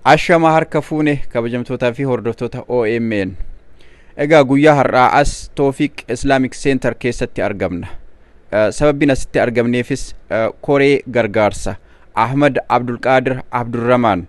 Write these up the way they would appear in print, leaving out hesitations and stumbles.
Ashama harka fuune kabajamtootaa fi hordoftoota OMN. Egaa guyyaa har'aa as Tawfiq Islamic Center keessatti argamna. Sababbiin asitti argamneefis koree gargaarsa Ahmad Abdul Qadir Abdurrahman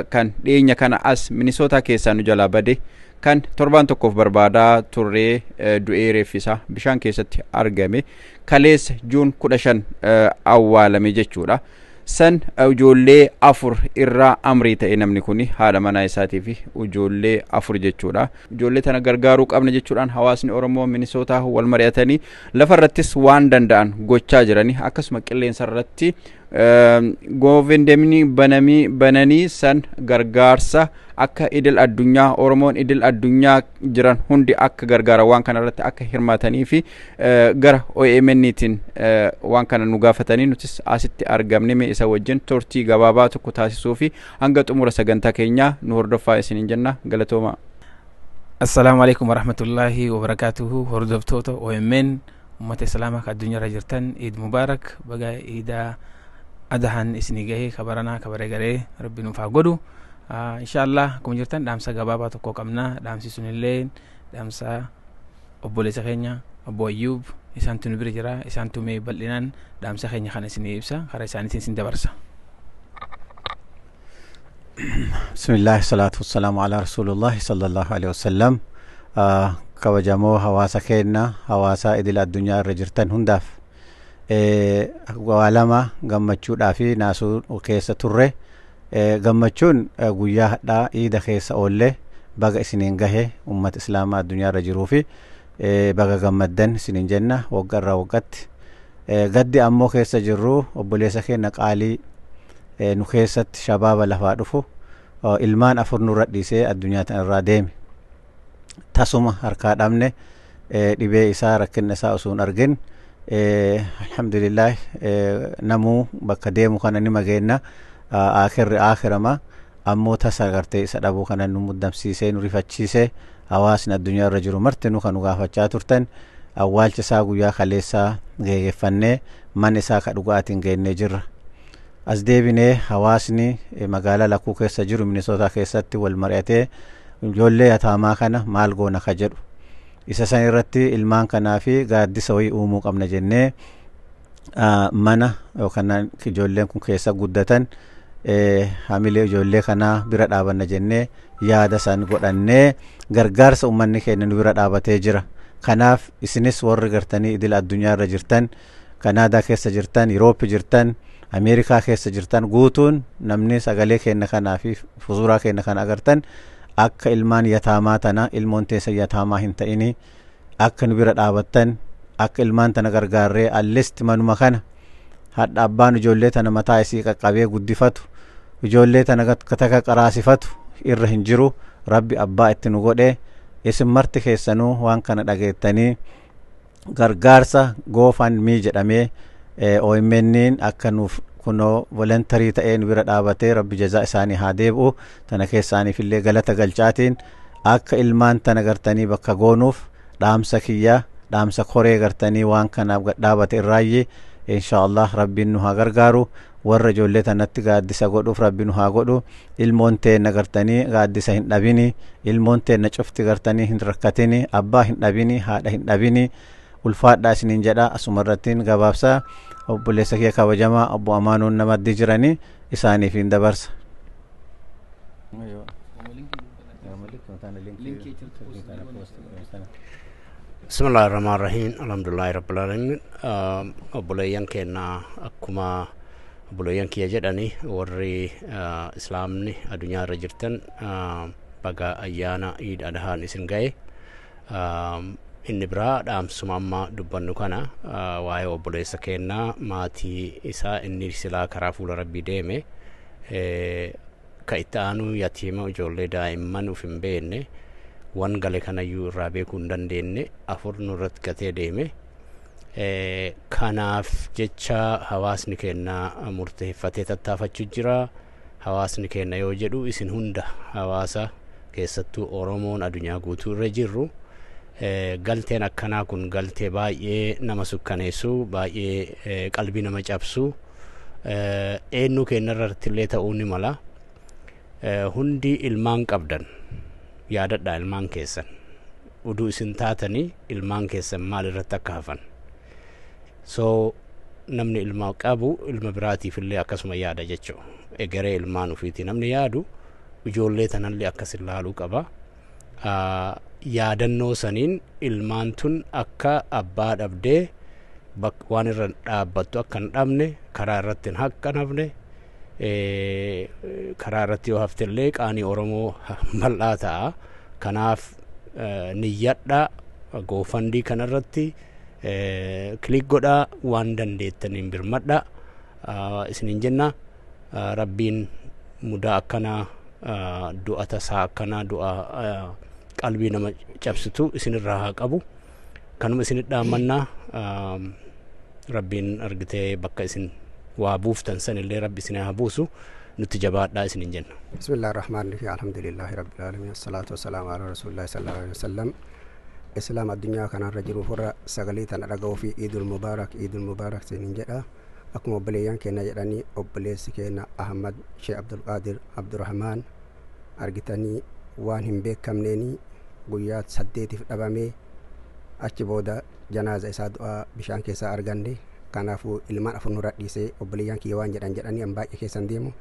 kan dhiyeenya kana as Minnesota keessaa nu jalaa bade kan torbaan tokkoof barbaadaa turree du'ee reeffisa bishaan keessatti argame kaleessa Juun 15 awwaalame jechuudha. San ijoollee afur irraa amrii ta'e namni kuni haadha manaa isaatii fi ijoollee afur jechuudha. Ijoollee tana gargaaruu qabna jechuudhaan hawaasni Oromoo Minnesota wal mari'atanii lafarrattis waan danda'an gochaa jiranii akkasuma qilleensa irratti goovendemni bananii san gargaarsa akka idil addunyaa Oromoon idil addunyaa jiran hundi akka gargaara waan kana irratti akka hirmaatanii fi gara OMN'tiin waan kana nu gaafatanii nutis asitti argamne mee isa wajjin turtii gabaabaa tokko taasisuu fi hanga xumura sagantaa keenyaa nu hordofaa isiniin jenna galatooma. Assalamu alaikum warahmatullahi wabarakatuhu hordoftoota OMN ummata islaamaa ka addunyaa irra jirtan Eid Mubarak baga Eida adahan isni gahe kabarana kabare garee rabbi nuuf haa godhu. Inshallah akkuma jirtan dhaamsa gabaabaa tokko qabna. Dhaamsi sunillee dhaamsa obboleessa keenya Obbo Ayyub isaantu nu bira jira isaantu mee bal'inaan dhaamsa keenya kana isinii ibsa karaa isaaniitiin isin dabarsa. Bismillah salatu wassalamu ala rasulullah sallallahu alaihi wasallam. Kabajamoo hawaasa keenya hawaasa idil addunyaa irra jirtan hundaaf waalama gammachuudhaa fi naasuu keessa turre. Gammachuun guyyaa hadhaa iida keessa oolle baga isiniin gahe ummata islaamaa addunyaa irra jiruu fi baga gammaddan isiniin jenna waggaa irraa waggaatti. Gaddi ammoo keessa jirru obboleessa keenya qaalii nu keessatti shabaaba lafaa dhufu ilmaan afur nurra dhiisee addunyaa tana irraa deeme. Tasuma harkaa dhabne dhibee isaa rakkinna isaa osoo hin argin alhamdulillah namuu bakka deemu kana ni mageenna. Akhirama ammoo tasa gartee isa dhabuu kana nu muddamsiisee nu rifachiisee hawaasni addunyaa irra jiru marti nu kan gaafachaa turtan awwaalcha isaa guyyaa kaleessaa geeffannee mana isaa ka dhugaatiin geennee jirra. As deebinee hawaasni magaalaa Lakuu keessa jiru Minnesota keessatti wal mari'atee ijoollee yataamaa kana maal goona ka jedhu isa san irratti ilmaan kanaa fi gaaddisa wayii uumuu qabna jennee mana yookaan ijoolleen kun keessa guddatan hamilee ijoollee kanaa bira dhaabanna jennee yaada san godhannee gargaarsa ummanni keenya nu bira dhaabatee jira. Kanaaf isinis warri gartanii idil addunyaa irra jirtan Kanaadaa keessa jirtan Yuroopi jirtan Ameerikaa keessa jirtan guutuun namni sagalee keenya kanaa fi fuzuuraa keenya kana agartan akka ilmaan yataamaa tana ilmoon teessa yataamaa hin ta'ini akka nu bira dhaabattan akka ilmaan tana gargaarree allisti manuma kana hadha abbaan ijoollee tana mataa isii qaqqabee guddifatu ijoollee tana kataka qaraasifatu irra hin jiru. Rabbi abbaa itti nu godhee isin marti keessanuu waan kana dhageettanii gargaarsa GoFundMe jedhamee OMN'n akka nuuf kunoo voluntarii ta'ee nu bira dhaabatee rabbi jazaa isaanii haa deebi'u tana keessaaniif illee galata galchaatiin akka ilmaan tana gartanii bakka goonuuf dhaamsa kiyya dhaamsa koree gartanii waan kanaaf dhaabate irraayyee inshallah rabbiin nu haa gargaaru. Warra ijoollee tanatti gaaddisa godhuuf rabbi nu haa godhu. Ilmoon teenna gartanii gaaddisa hin dhabini ilmoon teenna cufti gartanii hin rakkatini abbaa hin dhabini haadha hin dhabini ulfaadhaa isiniin jedha. Asuma irrattiin gabaabsaa obboleessa kee kabajamaa obbo Amaanuun namaddi jiranii isaaniif hin dabarsa. Bismillahirrahmanirrahim. Alhamdulillahi rabbil alamin. Obboleeyyan keenya akkuma obboleeyyan kiyya jedhani warri islaamni addunyaa irra jirtan baga ayyaana Eid Adhaan isin gahe. Inni biraa dhaamsuma amma dubbannu kana waa'ee obboleessa keenya maatii isaa inni silaa karaa fuula rabbii deeme ka itti aanu yatiima ijoollee daa'imman uf hin beekne wan gale kanayyuu irraa beekuu hin dandeenye afur nurratti gatee deeme. Kanaaf jecha hawaasni keenya murteeffatee tattaafachuu jira. Hawaasni keenya yoo jedhu isin hunda hawaasa keessattuu Oromoon addunyaa guutuu irra jirru galteen akkanaa kun galtee baay'ee nama sukkaneessu baay'ee qalbii nama cabsu eenyu keenya irratti illee ta'uu ni mala. hundi ilmaan qabdan yaadadhaa ilmaan keessan uduu isin taatanii ilmaan keessan maal irratti akka hafan so namni ilma qabu ilma biraatiif illee akkasuma yaada jechuu egeree ilmaan ufiiti namni yaadu ijoollee tanallee akkas ilaaluu qaba yaadannoo saniin ilmaan tun akka abbaa dhabdee waan irra dhaabbattu akka hin dhabne karaa irratti hin hafne karaa irratti yoo haftellee qaanii Oromoo bal'aa ta'a kanaaf niyyadha goofandii kanarratti klik godhaa waan dandeettaniin birmadha isinin jenna rabbiin mudaa akkanaa du'a tasaa akkanaa du'a qalbii nama cabsitu isinirraa haa qabu kanuma isinit dhaamannaa rabbiin argitee bakka isin waa buuftan sanillee rabbi isin haa buusu nutti jabaadhaa isinin jenna. Bismillahir Rahmanir Rahim alhamdulillahi rabbil alamin assalatu wassalamu ala rasulillahi sallallahu alaihi wasallam Islam addunyaa kanarra jiru furra sagalee tana dhaga'uu fi Eidul Mubaarak isinin jedha akkuma obboleeyyan keenya jedhanii obboleessi keenya Ahmad Sheikh Abdul Qadir Abdurrahman argitanii waan hin beekamneeni guyyaa 8 dhabamee achi booda janaaza isaa du'aa bishaan keessaa arganne kanaafuu ilmaan afur nurra dhiisee obboleeyyan kiyya waan jedhanii an baay'ee keessan deemu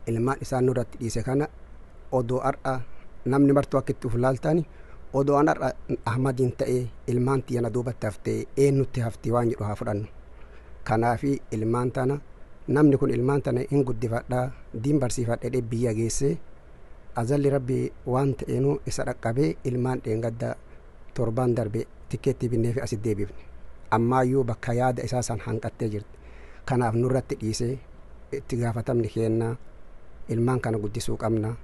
ilmaan isaan nurratti dhiise kana odoo har'a namni martuu akka itti uflaaltani odoo an har'a Ahmadiin ta'ee ilmaan tiyyana duubatti haftee eenyutti hafti waan jedhu haa fudhannu kanaafi ilmaan tana namni kun ilmaan tana hin guddifadhaa diin barsiifadhee biyya geessee azalli rabbi waan ta'eenu isa dhaqqabee ilmaan dheengadda torban darbe tikeetti binnee fi asit deebifne ammaayyuu bakka yaada isaa san hanqattee jirti kanaaf nurratti dhiisee itti gaafatamni keenna ilmaan kana guddisuu qabna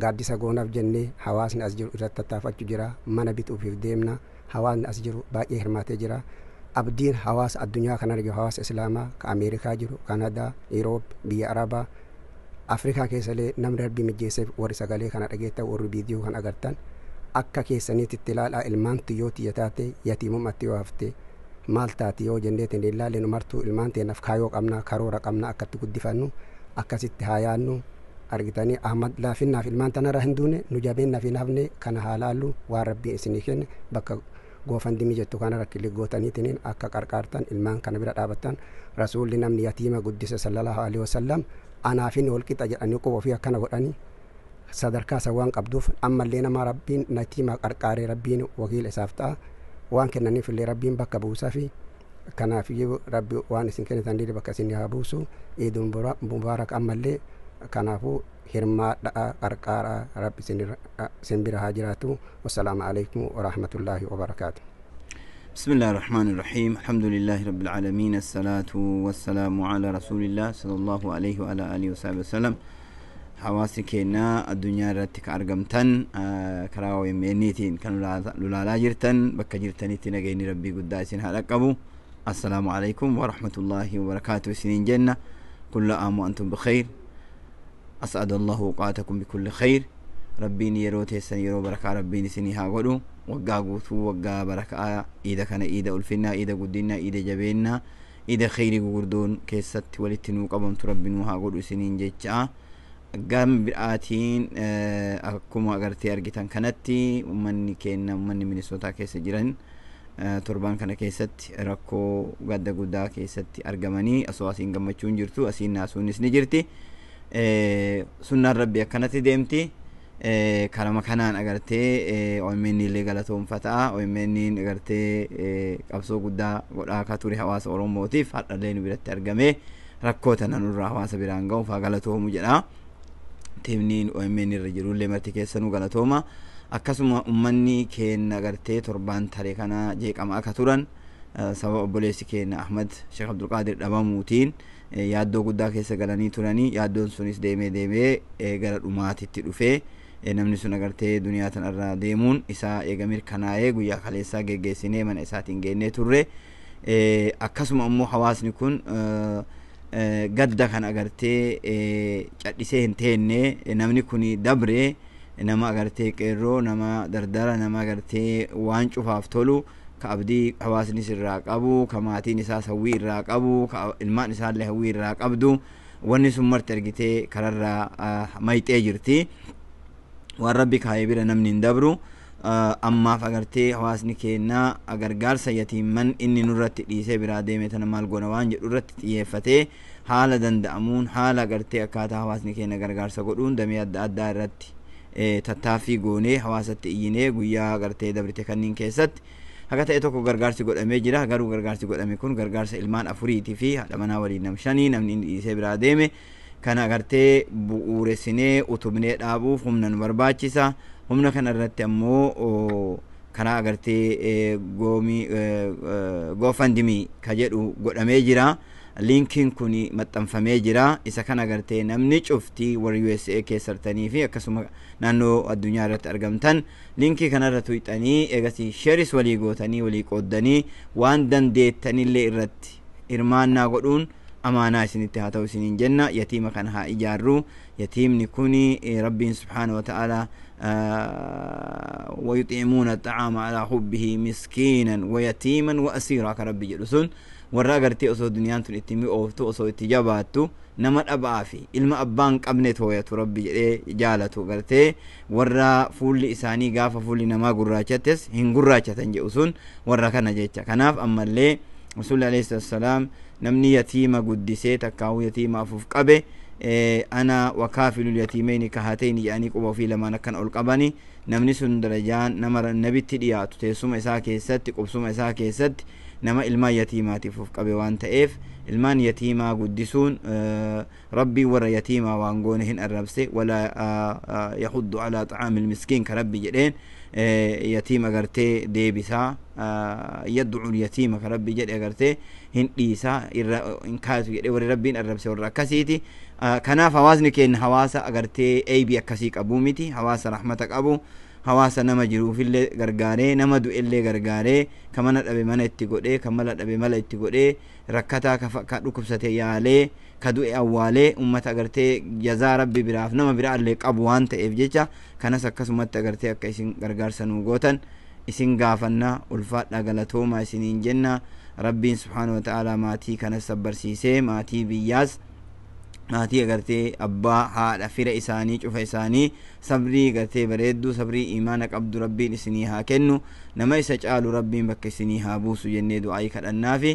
gaaddisa goonaaf jennee hawaasni as jiru irratti tattaafachuu jira mana bituufiif deemna hawaasni as jiru baay'ee hirmaatee jira abdiin hawaasa addunyaa kana argu hawaasa islaamaa ka Ameerikaa jiru Kanadaa Yuroop biyya Arabaa Afrikaa keessallee namni rabbii mijjeesseef warri sagalee kana dhageettan warri viidiyoo kan agartan akka keessaniitti ilaalaa ilmaan tiyyoo tiyya taate yatiimumatti yoo hafte maal taati yoo jenneetiin ilaalle nu martuu ilmaan teennaaf kaayoo qabna karoora qabna akkatti guddifannu akkasitti haa yaannu argitanii Ahmad laafinnaaf ilmaan tanarra hin duune nu jabeennaaf hin hafne kana haa laallu waan rabbiin isinii kenne bakka goofandimii jettu kana rakkillee gootaniitiin akka qarqaartan ilmaan kana bira dhaabattan rasuulli namni yatiima guddise sallallahu alaihi wasallam anaafin walqixa jedhanii quba ofii akkana godhanii sadarkaa isa waan qabduuf ammallee nama rabbiin yatiima qarqaaree rabbiin wakiila isaaf ta'a waan kennaniif illee rabbiin bakka buusaa fi kanaaf rabbi waan isin kennitan illee bakka isin haa buusu Eidul Mubaarak ammallee kanaafuu hirmaadhaa qarqaaraa rabbi isin bira haa jiraatu wassalaamu alaikum warahmatullahi wabarakaatu. بسم الله الرحمن الرحيم الحمد لله رب العالمين الصلاة والسلام على رسول الله صلى الله عليه وعلى آله وصحبه وسلم حواسي كينا الدنيا رتك أرقمتن كراو يمينيتين كانوا لولا جرتن بك جرتنيتين جيني ربي قداسين هلقبو السلام عليكم ورحمة الله وبركاته سنين جنة كل عام وأنتم بخير أسعد الله أوقاتكم بكل خير ربيني يروتي سن يرو بركة ربيني سني هاقولو وقا قوتو وقا بركة إذا كان إذا ألفنا إذا قدنا إذا جبينا إذا خيري قردون كيست ولتنو قبم تربينو هاقولو سنين جيتشا قام برآتين أكما أغرتي أرغتان كانتي ومني كينا ومني من السوطة كيس جيران تربان كان كيست ركو قدا كيست أرغماني أسواسين قمتشون جرتو أسين ناسون نسني جرتي سنة ربي كانت ديمتي كلام كانان أغرتي ومني اللي غلطهم فتاة ومني أغرتي قبصو قدا قدا كاتوري حواس أوروم موتيف حتى لين برات أرغمي ركوتنا نور حواس برانغو فغلطهم جنا تيمنين ومني الرجلون اللي مرتكي سنو غلطهما akkasuma ummanni keenya agartee torban taree kana jeeqamaa akka turan sababa obboleessi keenya Ahmad Sheikh Abdul Qadir dhabamuutiin yaaddoo guddaa keessa galanii turanii yaaddoon sunis deemee gara dhumaatitti dhufee namni sun agartee duniyaa tanarraa deemuun isaa eega mirkanaa'ee guyyaa kaleessaa geggeessinee mana isaatiin geennee turre akkasuma ammoo hawaasni kun gadda kan agartee cadhisee hin teenne namni kun dabree nama agartee qeerroo nama dardara nama agartee waan cufaaf tolu ka abdii hawaasni irraa qabu ka maatiin isaa hawwii irraa qabu ka ilmaan isaallee hawwii irraa qabdu wanni sun marti argitee kararraa mayxee jirti waan rabbi kaayee bira namni hin dabru ammaaf agartee hawaasni keenna gargaarsa yatiimman inni nurratti dhiisee biraa deeme tana maal goona waan jedhu irratti xiyyeeffatee haala danda'amuun haala agartee akkaataa hawaasni keenya gargaarsa godhuun damee adda addaa irratti tattaaffii goonee hawaasatti iyyinee guyyaa agartee dabrite kanniin keessatti haga ta'e tokko gargaarsi godhamee jira. Garuu gargaarsi godhame kun gargaarsa ilmaan afuriitii fi haadha manaa waliin nam shanii namni inni dhiisee biraa deeme kana agartee bu'uuressinee utubnee dhaabuuf humna nu barbaachisa. Humna kana irratti ammoo karaa agartee goofandimii ka jedhu godhamee jira. Linkiin kun maxxanfamee jira. Isa kana agartee namni cuftii warri USA keessartanii fi akkasuma naannoo addunyaa irratti argamtan linkii kanarra tuyxanii eegasii sheeris walii gootanii walii qooddanii waan dandeettanillee irratti hirmaannaa godhuun amaanaa isinitti haa ta'u isiniin jenna. Yatiima kana haa ijaarru. Yatiimni kuni rabbiin subhaanahu wa ta'ala ويطعمون الطعام على حبه مسكينا ويتيما وأسيرا كربي جلسون warra agartee osoo duniyaan tun itti mi'ooftu osoo itti jabaattu nama dhabaa fi ilma abbaan qabne tooyatu rabbi jedhee jaalatu agartee warra fuulli isaanii gaafa fuulli namaa gurraachattes hin gurraachatan jedhu sun warra kana jecha. Kanaaf ammallee rasuulli alayhi salaam namni yatiima guddisee takkaa'uu yatiima afuuf qabe ana wakaafilul yatiimeeni kahateeni jedhanii quba ofii lamaan akkan ol qabani namni sun darajaan nama nabitti dhiyaatu teessuma isaa keessatti qubsuma isaa keessatti nama ilmaan yatiimaatiif of qabe waan ta'eef ilmaan yatiimaa guddisuun rabbii warra yatiimaa waan goone hin arrabse wala yahuddu ala ta'aamil miskiin ka rabbi jedheen yatiima agartee deebisaa yaddu'ul yatiima ka rabbi jedhe agartee hin dhiisaa irra hin kaatu jedhe warri rabbiin arrabse warra akkasiiti. Kanaaf hawaasni keenya hawaasa agartee eebii akkasii qabu miti. Hawaasa rahmata qabu, hawaasa nama jiruufillee gargaaree nama du'ellee gargaaree ka mana dhabe mana itti godhee ka mala dhabe mala itti godhee rakkataa ka dhukkubsate yaalee ka du'e awwaalee ummata agartee jazaa rabbi biraaf nama biraallee qabu waan ta'eef jecha kanas akkasumatti agartee akka isin gargaarsa nuu gootan isin gaafanna. Ulfaadhaa galatoomaa isiniin jenna. Rabbiin subhaanahu wa ta'ala maatii kanas sabbarsiisee maatii biyyaas maatii agartee abbaa haadha fira isaanii cufa isaanii sabrii agartee bareedduu sabrii imaana qabdu rabbiin isinii haa kennu. Nama isa caalu rabbiin bakka isinii haa buusu jennee du'aayii kadhannaafi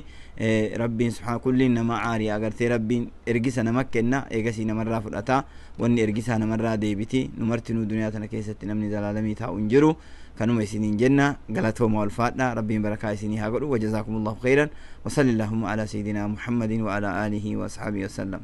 rabbiin subhaan kulliin nama caariyaa agartee rabbiin ergisa nama kenna eegasii namarraa fudhata wanni ergisaa namarraa deebiti. Numartinuu duniyaa tana keessatti namni zalaalamii taa'u hin jiru. kanuma isiniin jenna galatooma walfaadha rabbiin barakaa isinii haa godhu wajazaakumullahu khairan wa sallallahu ala sayidina muhammadin wa ala alihi wa ashabihi wasallam.